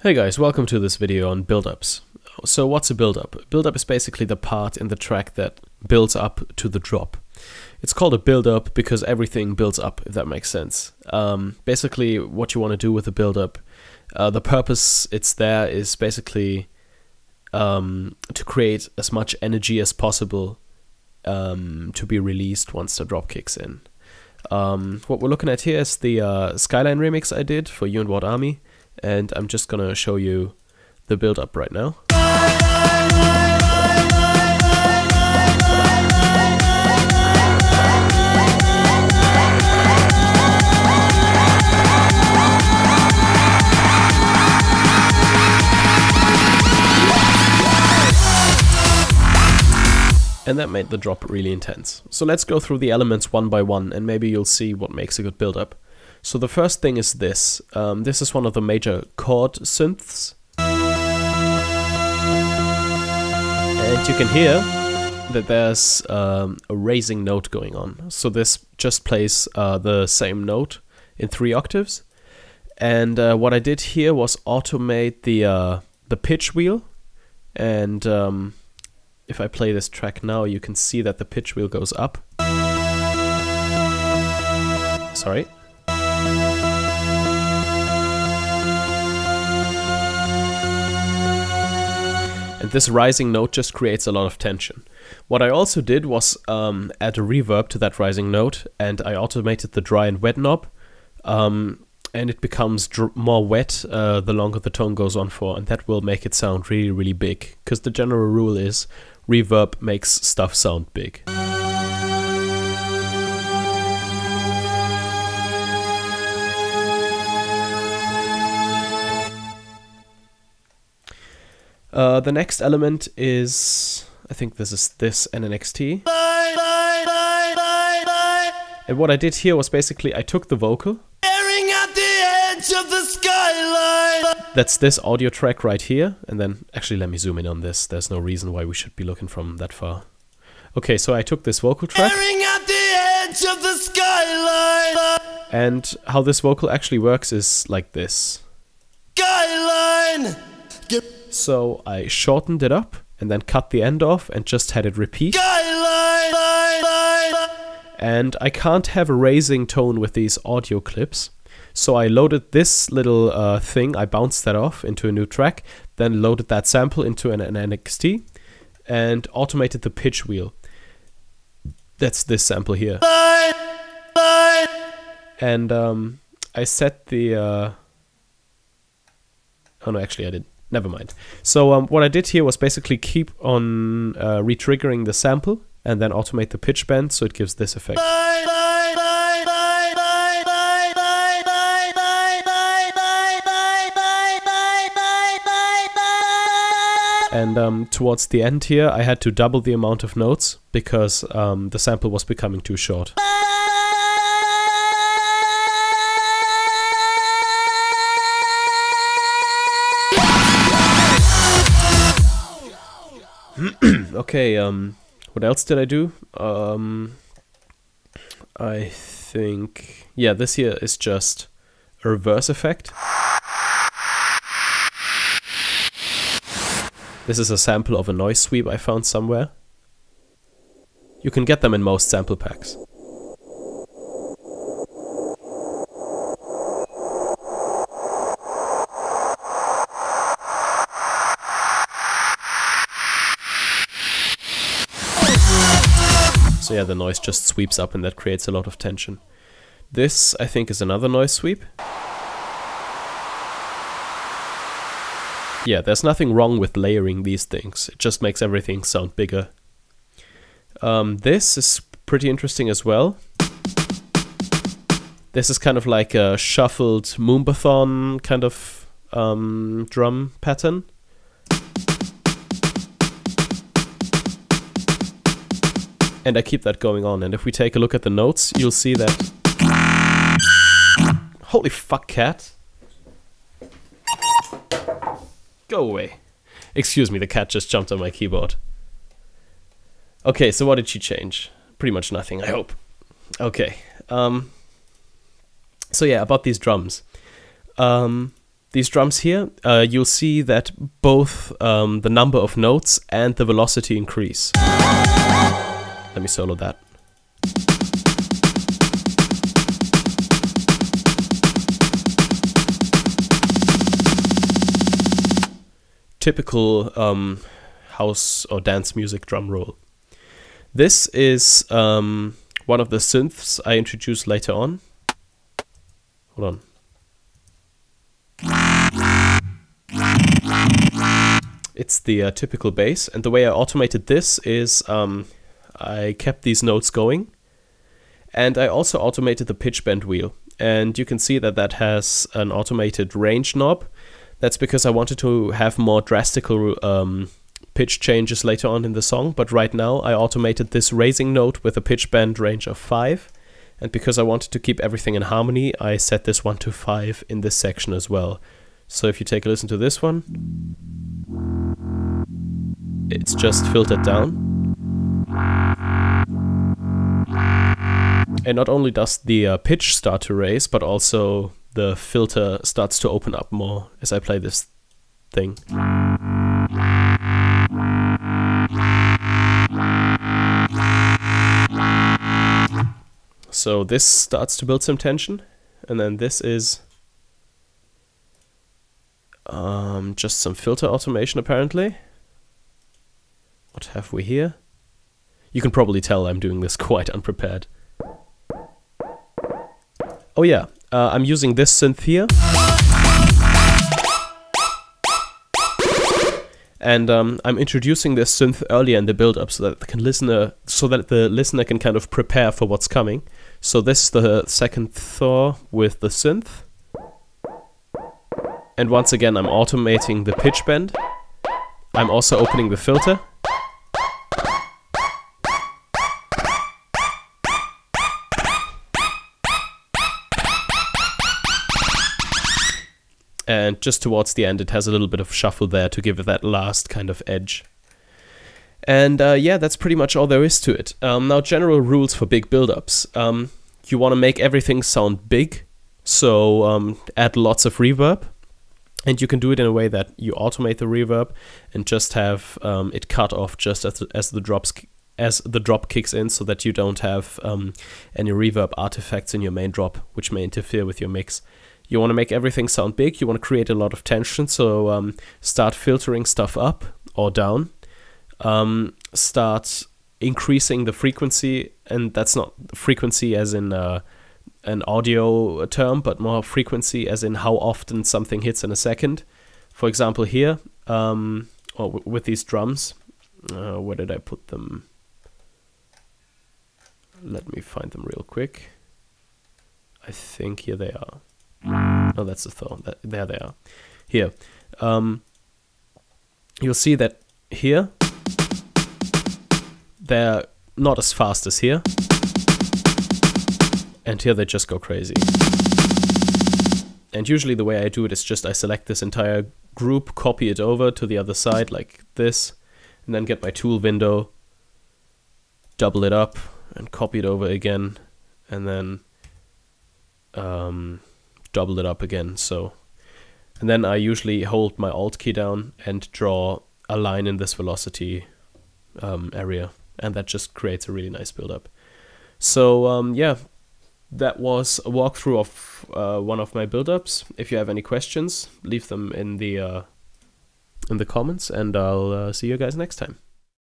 Hey guys, welcome to this video on buildups. So what's a buildup? A buildup is basically the part in the track that builds up to the drop. It's called a buildup because everything builds up, if that makes sense. Basically what you want to do with a buildup, the purpose it's there is basically to create as much energy as possible to be released once the drop kicks in. What we're looking at here is the Skyline remix I did for You and What Army. And I'm just gonna show you the build up right now. And that made the drop really intense. So let's go through the elements one by one and maybe you'll see what makes a good build up. So the first thing is this. This is one of the major chord synths. And you can hear that there's a raising note going on. So this just plays the same note in 3 octaves. And what I did here was automate the pitch wheel. And if I play this track now, you can see that the pitch wheel goes up. Sorry. And this rising note just creates a lot of tension. What I also did was add a reverb to that rising note, and I automated the dry and wet knob, and it becomes more wet the longer the tone goes on for, and that will make it sound really, really big, because the general rule is reverb makes stuff sound big. The next element is, I think this is this NNXT. And what I did here was basically I took the vocal. At the edge of the skyline. That's this audio track right here. And then, actually let me zoom in on this. There's no reason why we should be looking from that far. Okay, so I took this vocal track. At the edge of the skyline. And how this vocal actually works is like this. Skyline. So I shortened it up and then cut the end off and just had it repeat. And I can't have a raising tone with these audio clips. So I loaded this little thing, I bounced that off into a new track, then loaded that sample into an NXT and automated the pitch wheel. That's this sample here. And I set the... oh no, actually I didn't. Never mind. So what I did here was basically keep on re-triggering the sample and then automate the pitch bend so it gives this effect. And towards the end here I had to double the amount of notes because the sample was becoming too short. Okay, what else did I do? I think... yeah, this here is just a reverse effect. This is a sample of a noise sweep I found somewhere. You can get them in most sample packs. So yeah, the noise just sweeps up and that creates a lot of tension. This, I think, is another noise sweep. Yeah, there's nothing wrong with layering these things. It just makes everything sound bigger. This is pretty interesting as well. This is kind of like a shuffled Moombathon kind of drum pattern. And I keep that going on, and if we take a look at the notes, you'll see that... Holy fuck, cat! Go away. Excuse me, the cat just jumped on my keyboard. Okay, so what did she change? Pretty much nothing, I hope. Okay. So yeah, about these drums. these drums here, you'll see that both the number of notes and the velocity increase. Let me solo that. Typical house or dance music drum roll. This is one of the synths I introduced later on. Hold on. It's the typical bass, and the way I automated this is I kept these notes going, and I also automated the pitch bend wheel, and you can see that that has an automated range knob. That's because I wanted to have more drastic pitch changes later on in the song, but right now I automated this raising note with a pitch bend range of 5, and because I wanted to keep everything in harmony, I set this 1 to 5 in this section as well. So if you take a listen to this one, it's just filtered down. And not only does the pitch start to raise, but also the filter starts to open up more as I play this thing. So this starts to build some tension, and then this is just some filter automation apparently. What have we here? You can probably tell I'm doing this quite unprepared. Oh yeah, I'm using this synth here. And I'm introducing this synth earlier in the build-up so that the listener can kind of prepare for what's coming. So this is the second Thor with the synth. And once again, I'm automating the pitch bend. I'm also opening the filter. And just towards the end, it has a little bit of shuffle there to give it that last kind of edge. And yeah, that's pretty much all there is to it. Now, general rules for big build-ups. You want to make everything sound big, so add lots of reverb. And you can do it in a way that you automate the reverb and just have it cut off just as the drop kicks in, so that you don't have any reverb artifacts in your main drop, which may interfere with your mix. You want to make everything sound big, you want to create a lot of tension, so start filtering stuff up or down. Start increasing the frequency, and that's not frequency as in an audio term, but more frequency as in how often something hits in a second. For example here, or with these drums, where did I put them? Let me find them real quick. I think here they are. Oh, that's the Thor. There they are. Here. You'll see that here, they're not as fast as here. And here they just go crazy. And usually the way I do it is just I select this entire group, copy it over to the other side like this, and then get my tool window, double it up, and copy it over again, and then double it up again. So, and then I usually hold my Alt key down and draw a line in this velocity area, and that just creates a really nice build-up. So yeah, that was a walkthrough of one of my build-ups. If you have any questions, leave them in the comments, and I'll see you guys next time.